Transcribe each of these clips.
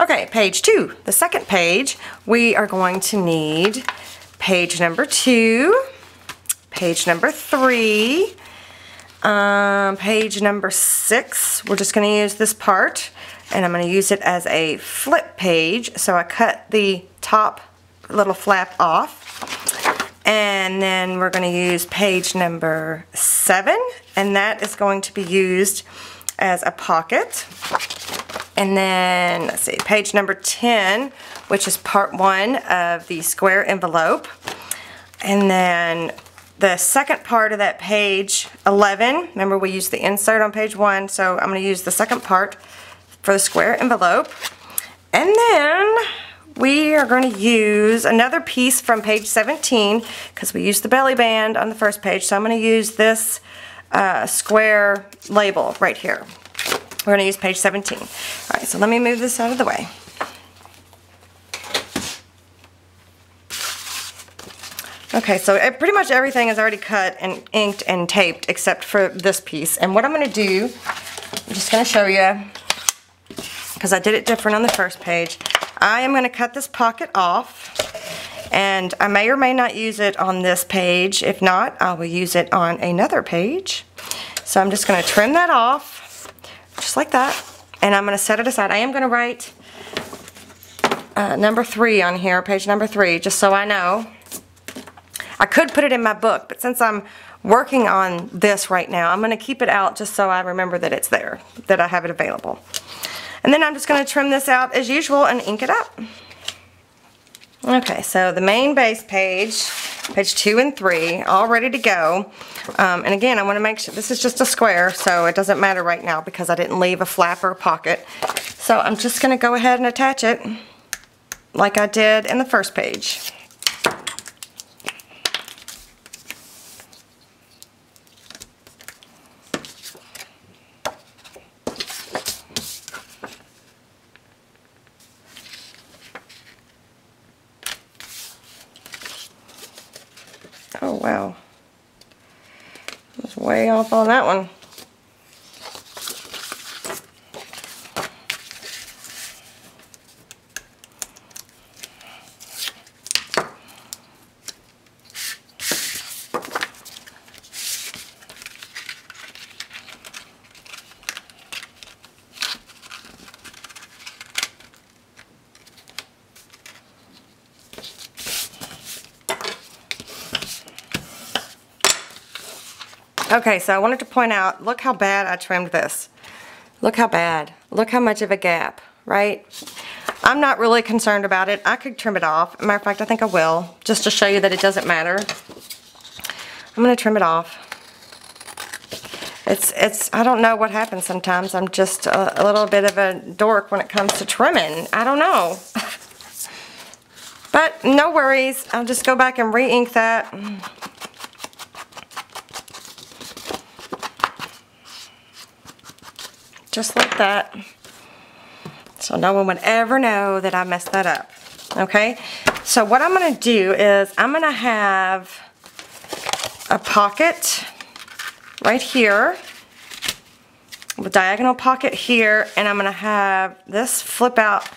Okay, page 2, the second page, we are going to need page number 2, page number 3, page number 6. We're just going to use this part, and I'm going to use it as a flip page. So I cut the top little flap off, and then we're going to use page number 7, and that is going to be used as a pocket. And then, let's see, page number 10, which is part 1 of the square envelope. And then the second part of that page 11, remember we used the insert on page 1, so I'm going to use the second part for the square envelope. And then we are going to use another piece from page 17 because we used the belly band on the first page, so I'm going to use this square label right here. We're going to use page 17. All right, so let me move this out of the way. Okay, so pretty much everything is already cut and inked and taped except for this piece. And what I'm going to do, I'm just going to show you, because I did it different on the first page. I am going to cut this pocket off, and I may or may not use it on this page. If not, I will use it on another page. So I'm just going to trim that off, just like that, and I'm going to set it aside. I am going to write number 3 on here, page number 3, just so I know. I could put it in my book, but since I'm working on this right now, I'm going to keep it out just so I remember that it's there, that I have it available. And then I'm just going to trim this out as usual and ink it up. Okay, so the main base page, page 2 and 3, all ready to go. And again, I want to make sure this is just a square, so it doesn't matter right now because I didn't leave a flap or a pocket. So I'm just going to go ahead and attach it like I did in the first page. Oh wow, I was way off on that one. Okay, so I wanted to point out, look how bad I trimmed this. Look how bad. Look how much of a gap, right? I'm not really concerned about it. I could trim it off. Matter of fact, I think I will, just to show you that it doesn't matter. I'm going to trim it off. I don't know what happens sometimes. I'm just a little bit of a dork when it comes to trimming. I don't know. But no worries. I'll just go back and re-ink that. Just like that. So no one would ever know that I messed that up. Okay? So what I'm going to do is I'm going to have a pocket right here, a diagonal pocket here, and I'm going to have this flip out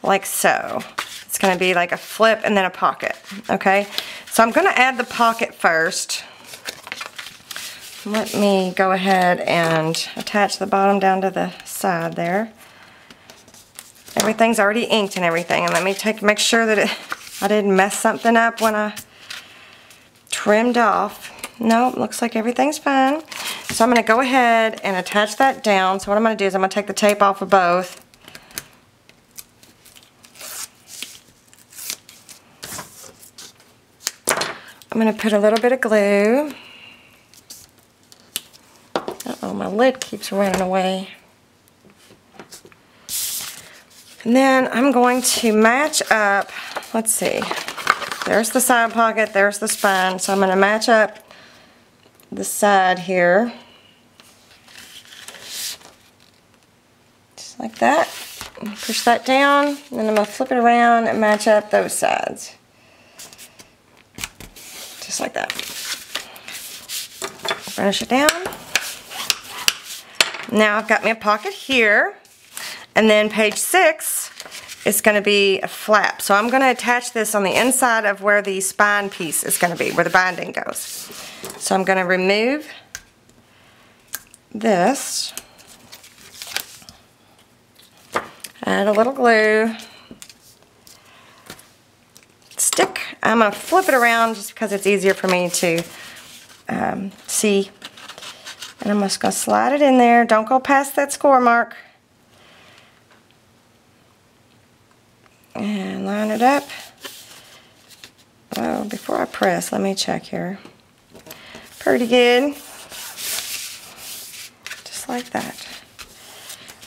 like so. It's going to be like a flip and then a pocket. Okay? So I'm going to add the pocket first. Let me go ahead and attach the bottom down to the side there. Everything's already inked and everything, and let me make sure that I didn't mess something up when I trimmed off. No, looks like everything's fine. So I'm going to go ahead and attach that down. So what I'm going to do is I'm going to take the tape off of both. I'm going to put a little bit of glue. Uh-oh, my lid keeps running away. And then I'm going to match up, let's see, there's the side pocket, there's the spine, so I'm going to match up the side here, just like that. Push that down, and then I'm going to flip it around and match up those sides, just like that. Finish it down. Now I've got me a pocket here, and then page 6 is going to be a flap. So I'm going to attach this on the inside of where the spine piece is going to be, where the binding goes. So I'm going to remove this, add a little glue, stick. I'm going to flip it around just because it's easier for me to see. And I'm just going to slide it in there. Don't go past that score mark. And line it up. Oh, before I press, let me check here. Pretty good. Just like that.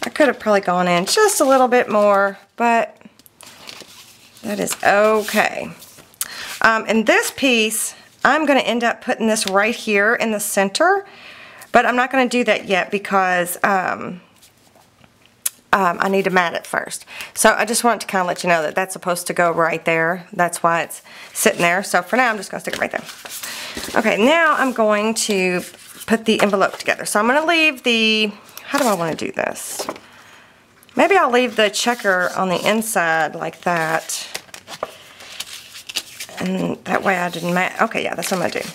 I could have probably gone in just a little bit more, but that is okay. And this piece, I'm going to end up putting this right here in the center, but I'm not going to do that yet because I need to mat it first. So I just wanted to kind of let you know that that's supposed to go right there. That's why it's sitting there. So for now, I'm just going to stick it right there. Okay, now I'm going to put the envelope together. So I'm going to leave the, how do I want to do this? Maybe I'll leave the checker on the inside like that. And that way I didn't mat. Okay, yeah, that's what I'm going to do.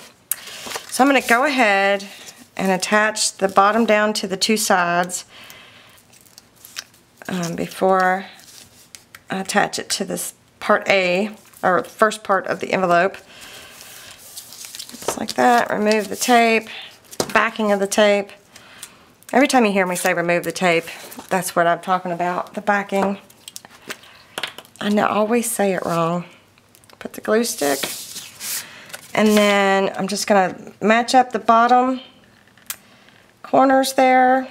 So I'm going to go ahead and attach the bottom down to the two sides before I attach it to this part A, or first part of the envelope. Just like that. Remove the tape, backing of the tape. Every time you hear me say remove the tape, that's what I'm talking about, the backing. I always say it wrong. Put the glue stick, and then I'm just going to match up the bottom corners there,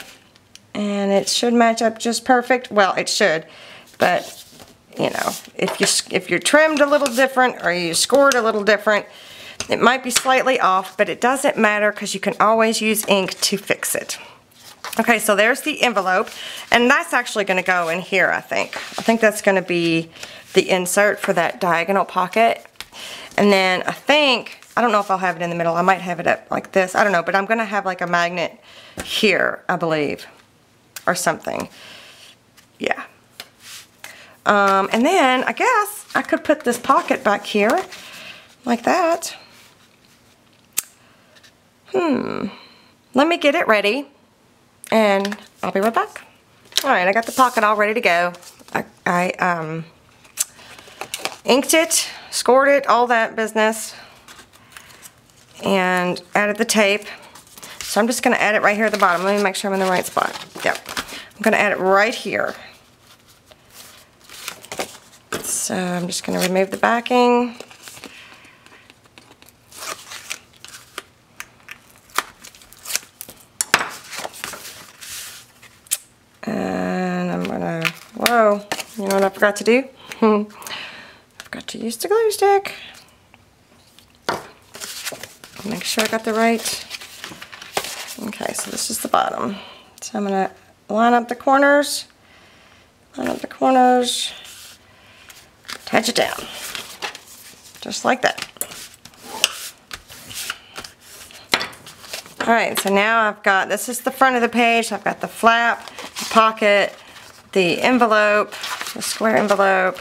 and it should match up just perfect. Well, it should, but you know, if you're trimmed a little different or you scored a little different, it might be slightly off, but it doesn't matter because you can always use ink to fix it. Okay, so there's the envelope, and that's actually going to go in here, I think. I think that's going to be the insert for that diagonal pocket. And then I think, I don't know if I'll have it in the middle. I might have it up like this. I don't know, but I'm going to have like a magnet here, I believe, or something. Yeah. And then I guess I could put this pocket back here like that. Let me get it ready, and I'll be right back. Alright, I got the pocket all ready to go. I inked it, scored it, all that business, and added the tape. So I'm just going to add it right here at the bottom. Let me make sure I'm in the right spot. Yep. I'm going to add it right here. So I'm just going to remove the backing. And I'm going to, whoa, you know what I forgot to do? I forgot to use the glue stick. Make sure I got the right. Okay, so this is the bottom. So I'm going to line up the corners, attach it down, just like that. Alright, so now I've got, this is the front of the page, I've got the flap, the pocket, the envelope, the square envelope,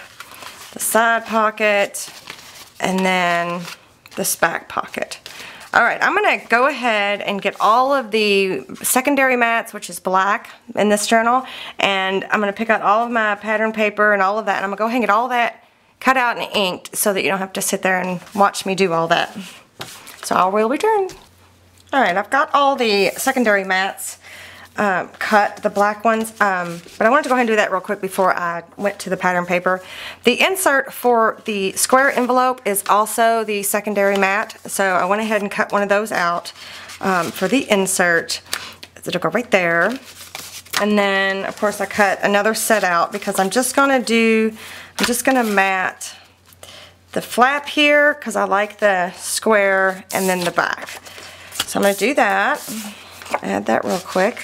the side pocket, and then this back pocket. Alright, I'm going to go ahead and get all of the secondary mats, which is black in this journal, and I'm going to pick out all of my pattern paper and all of that, and I'm going to go ahead and get all that cut out and inked so that you don't have to sit there and watch me do all that. So I will return. Alright, I've got all the secondary mats cut, the black ones, but I wanted to go ahead and do that real quick before I went to the pattern paper. The insert for the square envelope is also the secondary mat, so I went ahead and cut one of those out for the insert. It'll go right there. And then, of course, I cut another set out because I'm just going to mat the flap here because I like the square, and then the back. So I'm going to do that. Add that real quick.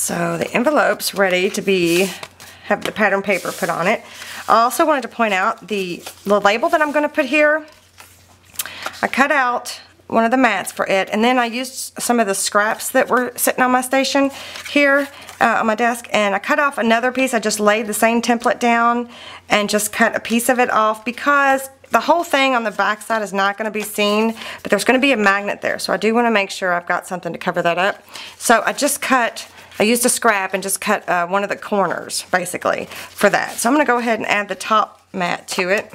So the envelope's ready to have the pattern paper put on it. I also wanted to point out the label that I'm going to put here. I cut out one of the mats for it, and then I used some of the scraps that were sitting on my station here on my desk, and I cut off another piece. I just laid the same template down and just cut a piece of it off because the whole thing on the back side is not going to be seen, but there's going to be a magnet there, so I do want to make sure I've got something to cover that up. So I used a scrap and just cut one of the corners basically for that. So I'm going to go ahead and add the top mat to it.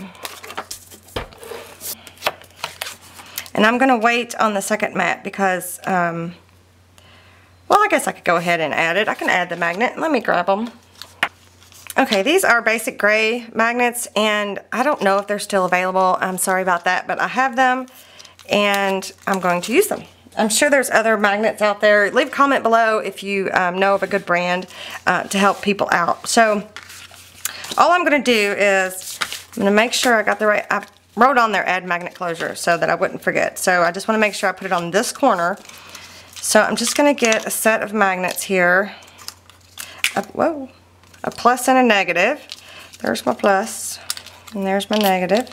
And I'm going to wait on the second mat because, well, I guess I could go ahead and add it. I can add the magnet. Let me grab them. Okay, these are basic gray magnets, and I don't know if they're still available. I'm sorry about that, but I have them, and I'm going to use them. I'm sure there's other magnets out there. Leave a comment below if you know of a good brand to help people out. So all I'm going to do is I'm going to make sure I got the right... I wrote on there add magnet closure so that I wouldn't forget. So I just want to make sure I put it on this corner. So I'm just going to get a set of magnets here. Whoa. A plus and a negative. There's my plus, and there's my negative.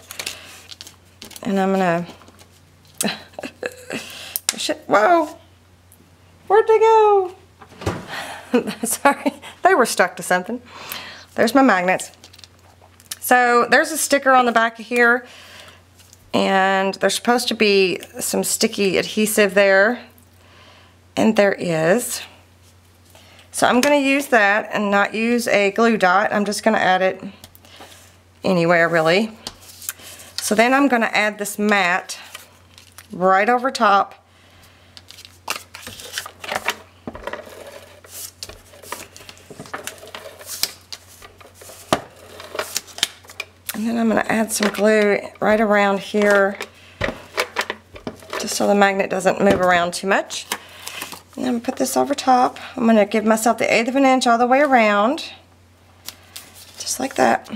And I'm gonna, shit, whoa, where'd they go? Sorry, they were stuck to something. There's my magnets. So there's a sticker on the back of here, and there's supposed to be some sticky adhesive there, and there is. So I'm going to use that and not use a glue dot. I'm just going to add it anywhere really. So then I'm going to add this mat right over top. And then I'm going to add some glue right around here just so the magnet doesn't move around too much. And I'm going to put this over top. I'm going to give myself the 1/8 of an inch all the way around. Just like that.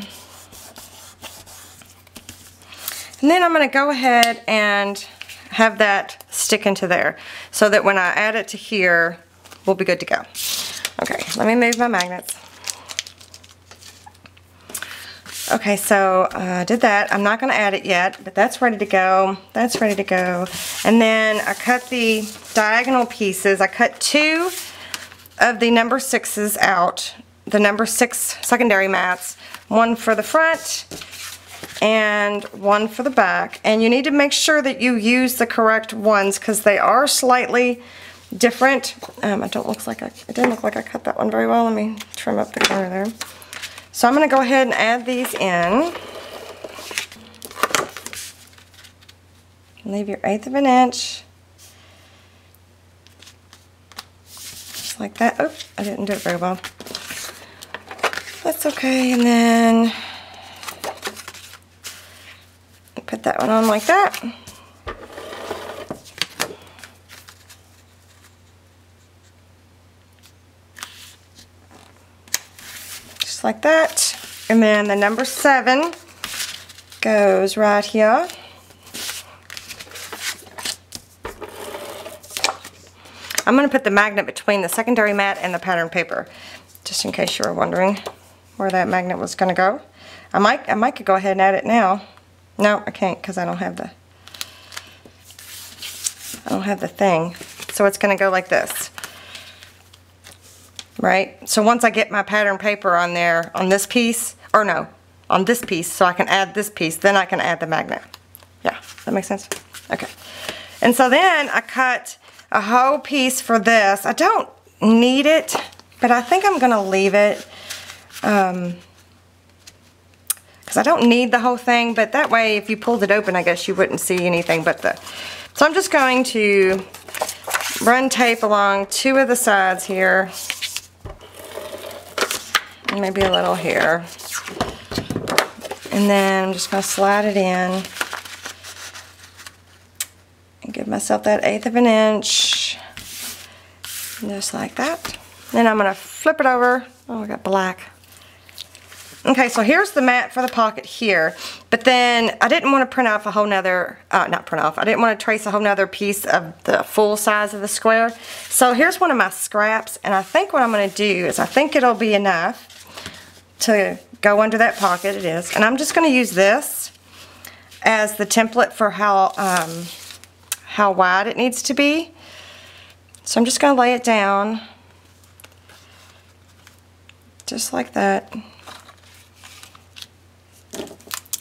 And then I'm going to go ahead and have that stick into there so that when I add it to here, we'll be good to go. Okay, let me move my magnets. Okay, so I did that. I'm not going to add it yet, but that's ready to go. That's ready to go. And then I cut the diagonal pieces. I cut 2 of the number 6s out, the number 6 secondary mats, one for the front and one for the back. And you need to make sure that you use the correct ones because they are slightly different. It didn't look like I cut that one very well. Let me trim up the corner there. So I'm going to go ahead and add these in. Leave your 1/8 of an inch. Just like that. Oops, I didn't do it very well. That's okay. And then put that one on like that. Like that, and then the number 7 goes right here. I'm going to put the magnet between the secondary mat and the pattern paper, just in case you were wondering where that magnet was going to go. I might could go ahead and add it now. No, I can't because I don't have the thing. So it's going to go like this. Right? So once I get my pattern paper on there, on this piece, or no, on this piece, so I can add this piece, then I can add the magnet. Yeah, that makes sense? Okay. And so then I cut a whole piece for this. I don't need it, but I think I'm going to leave it because I don't need the whole thing, but that way if you pulled it open, I guess you wouldn't see anything but the... So I'm just going to run tape along 2 of the sides here. Maybe a little here. And then I'm just going to slide it in and give myself that 1/8 of an inch. Just like that. Then I'm going to flip it over. Oh, I got black. Okay, so here's the mat for the pocket here, but then I didn't want to print off a whole nother, I didn't want to trace a whole nother piece of the full size of the square. So here's one of my scraps, and I think what I'm going to do is I think it'll be enough to go under that pocket. It is, and I'm just going to use this as the template for how wide it needs to be. So I'm just going to lay it down, just like that.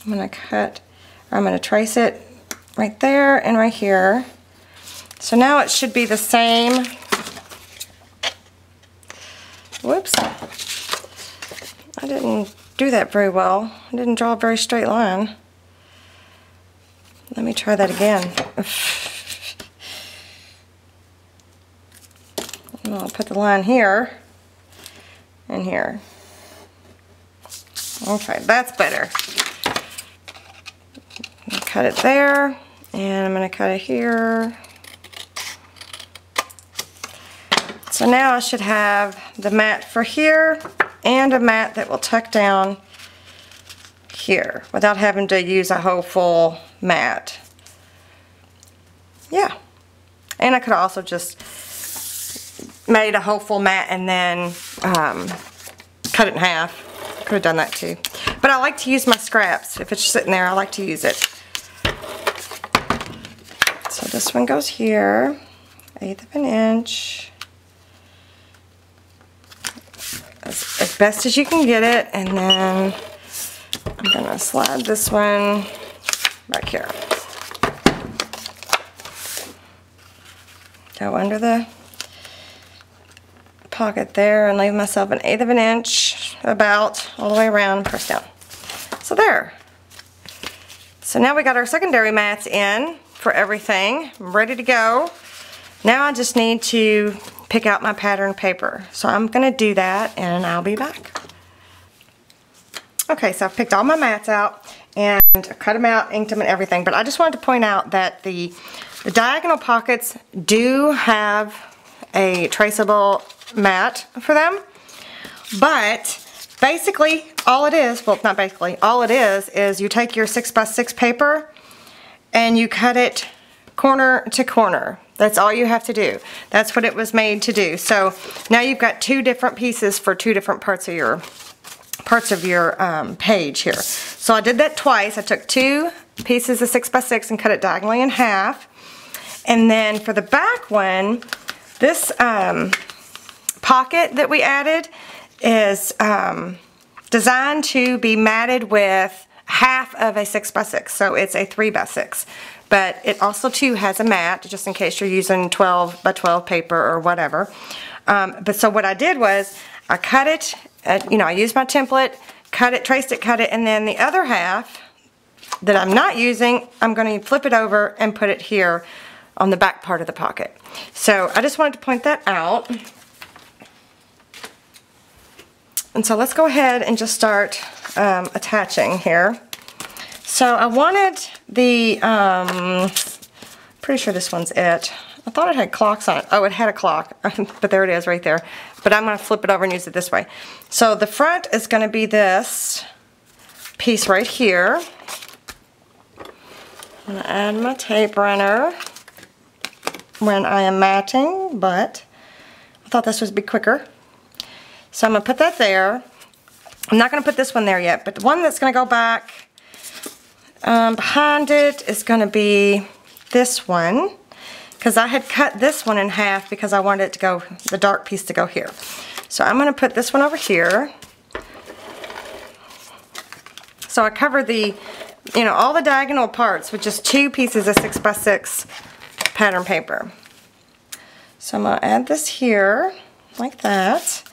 I'm going to cut, or I'm going to trace it right there and right here. So now it should be the same. Whoops. I didn't do that very well. I didn't draw a very straight line. Let me try that again. I'll put the line here and here. Okay, that's better. Cut it there, and I'm going to cut it here. So now I should have the mat for here and a mat that will tuck down here without having to use a whole full mat. Yeah, and I could also just made a whole full mat and then cut it in half. Could have done that too. But I like to use my scraps. If it's sitting there, I like to use it. So this one goes here, 1/8 of an inch, as best as you can get it, and then I'm going to slide this one back here. Go under the pocket there and leave myself 1/8 of an inch about all the way around and press down. So there. So now we got our secondary mats in for everything. I'm ready to go. Now I just need to pick out my pattern paper. So I'm going to do that and I'll be back. Okay, so I've picked all my mats out and cut them out, inked them and everything. But I just wanted to point out that the diagonal pockets do have a traceable mat for them. But basically all it is, well not basically, all it is you take your 6x6 paper and you cut it corner to corner. That's all you have to do. That's what it was made to do. So now you've got two different pieces for two different parts of your page here. So I did that twice. I took two pieces of 6x6 and cut it diagonally in half. And then for the back one, this pocket that we added is designed to be matted with half of a 6x6, so it's a 3x6. But it also too has a mat, just in case you're using 12x12 paper or whatever. But so what I did was I cut it, I used my template, cut it, traced it, cut it, and then the other half that I'm not using, I'm going to flip it over and put it here on the back part of the pocket. So I just wanted to point that out. And so let's go ahead and just start attaching here. So I wanted the, pretty sure this one's it. I thought it had clocks on it. Oh, it had a clock, but there it is right there. But I'm going to flip it over and use it this way. So the front is going to be this piece right here. I'm going to add my tape runner when I am matting, but I thought this would be quicker. So I'm going to put that there. I'm not going to put this one there yet, but the one that's going to go back behind it is going to be this one, because I had cut this one in half because I wanted it to go, the dark piece to go here. So I'm going to put this one over here. So I covered the, all the diagonal parts with just two pieces of 6x6 pattern paper. So I'm going to add this here, like that.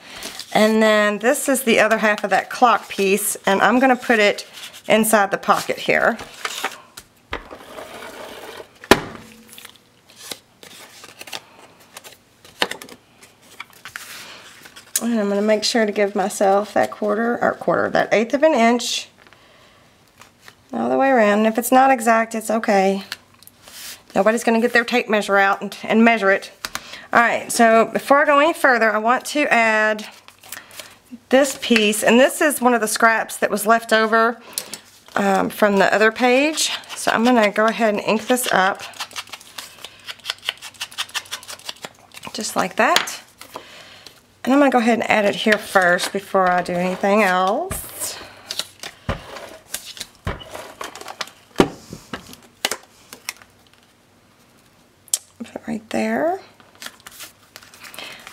And then this is the other half of that clock piece, and I'm going to put it inside the pocket here. And I'm going to make sure to give myself that that 1/8 of an inch all the way around. And if it's not exact, it's okay. Nobody's going to get their tape measure out and measure it. Alright, so before I go any further, I want to add this piece, and this is one of the scraps that was left over from the other page. So I'm going to go ahead and ink this up. Just like that. And I'm going to go ahead and add it here first before I do anything else. Put it right there.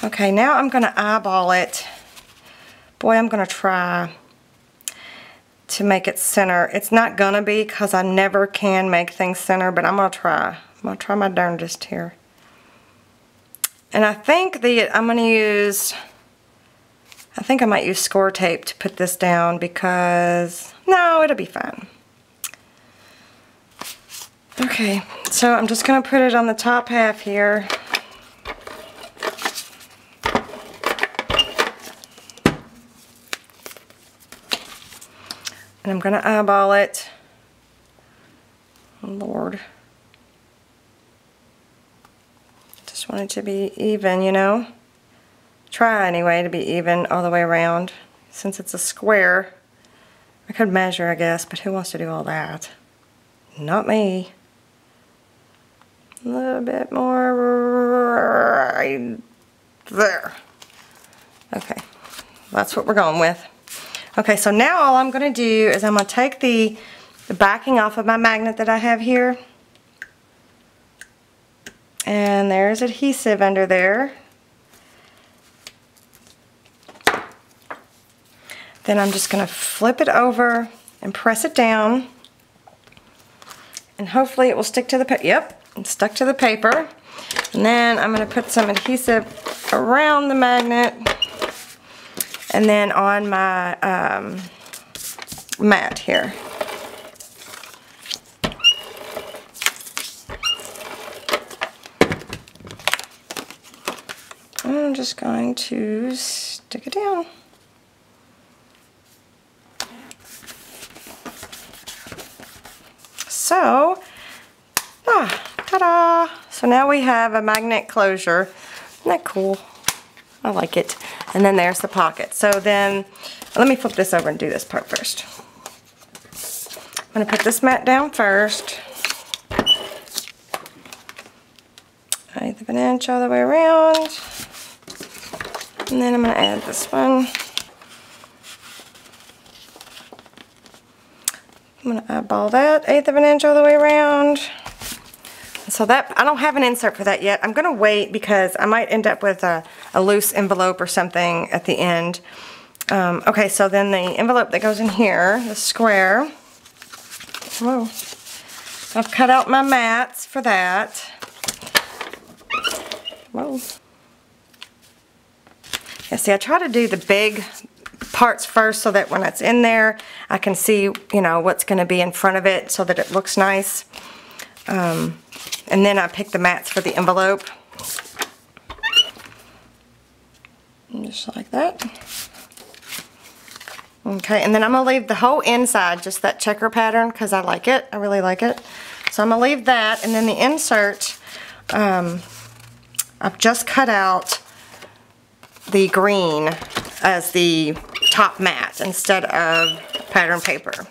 Okay, now I'm going to eyeball it. Boy, I'm going to try to make it center. It's not going to be because I never can make things center, but I'm going to try. I'm going to try my darndest here. And I think I'm going to use, I think I might use score tape to put this down because, no, it'll be fine. Okay, so I'm just going to put it on the top half here. And I'm going to eyeball it. Oh, Lord. Just want it to be even, you know. Try anyway to be even all the way around. Since it's a square, I could measure, I guess, but who wants to do all that? Not me. A little bit more right there. Okay, that's what we're going with. Okay, so now all I'm going to do is I'm going to take the backing off of my magnet that I have here. And there's adhesive under there. Then I'm just going to flip it over and press it down. And hopefully it will stick to the paper. Yep, it's stuck to the paper. And then I'm going to put some adhesive around the magnet. And then on my mat here. I'm just going to stick it down. So, ta-da! So now we have a magnet closure. Isn't that cool? I like it. And then there's the pocket. So then, let me flip this over and do this part first. I'm going to put this mat down first. 1/8 of an inch all the way around. And then I'm going to add this one. I'm going to eyeball that 1/8 of an inch all the way around. So that, I don't have an insert for that yet. I'm going to wait because I might end up with a loose envelope or something at the end. Okay, so then the envelope that goes in here, the square. Whoa. I've cut out my mats for that. Whoa. Yeah, see, I try to do the big parts first so that when it's in there, I can see, you know, what's going to be in front of it so that it looks nice. And then I pick the mats for the envelope. Just like that. Okay, and then I'm going to leave the whole inside, just that checker pattern, because I like it. I really like it. So I'm going to leave that, and then the insert, I've just cut out the green as the top mat instead of pattern paper.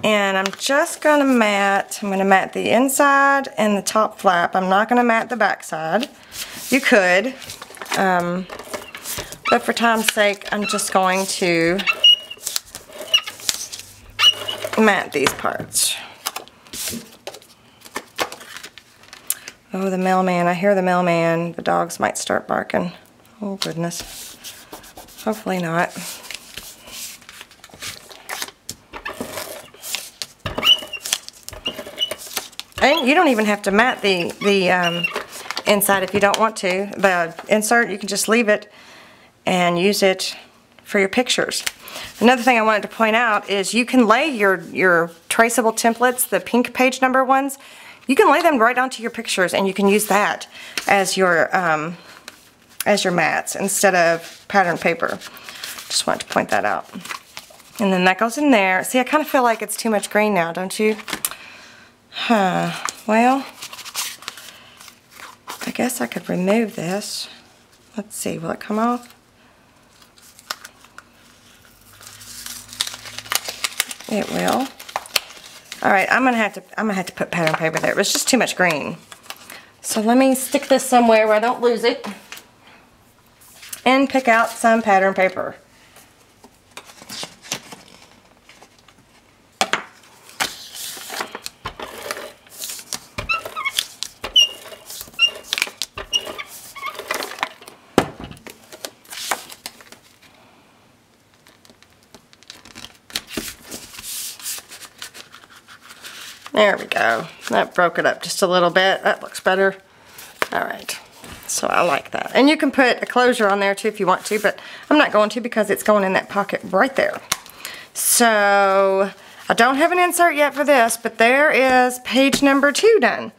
And I'm just going to mat, I'm going to mat the inside and the top flap. I'm not going to mat the back side. You could, but for time's sake, I'm just going to mat these parts. Oh, the mailman. I hear the mailman. The dogs might start barking. Oh, goodness. Hopefully not. And you don't even have to mat the inside if you don't want to. The insert, you can just leave it and use it for your pictures. Another thing I wanted to point out is you can lay your traceable templates, the pink page number ones, you can lay them right onto your pictures and you can use that as your mats instead of pattern paper. Just wanted to point that out. And then that goes in there. See, I kind of feel like it's too much green now, don't you? Well, I guess I could remove this. Let's see, will it come off? It will. All right, I'm gonna have to put pattern paper there. It was just too much green. So let me stick this somewhere where I don't lose it and pick out some pattern paper. There we go. That broke it up just a little bit. That looks better. All right. So I like that. And you can put a closure on there too if you want to, but I'm not going to because it's going in that pocket right there. So I don't have an insert yet for this, but there is page number 2 done.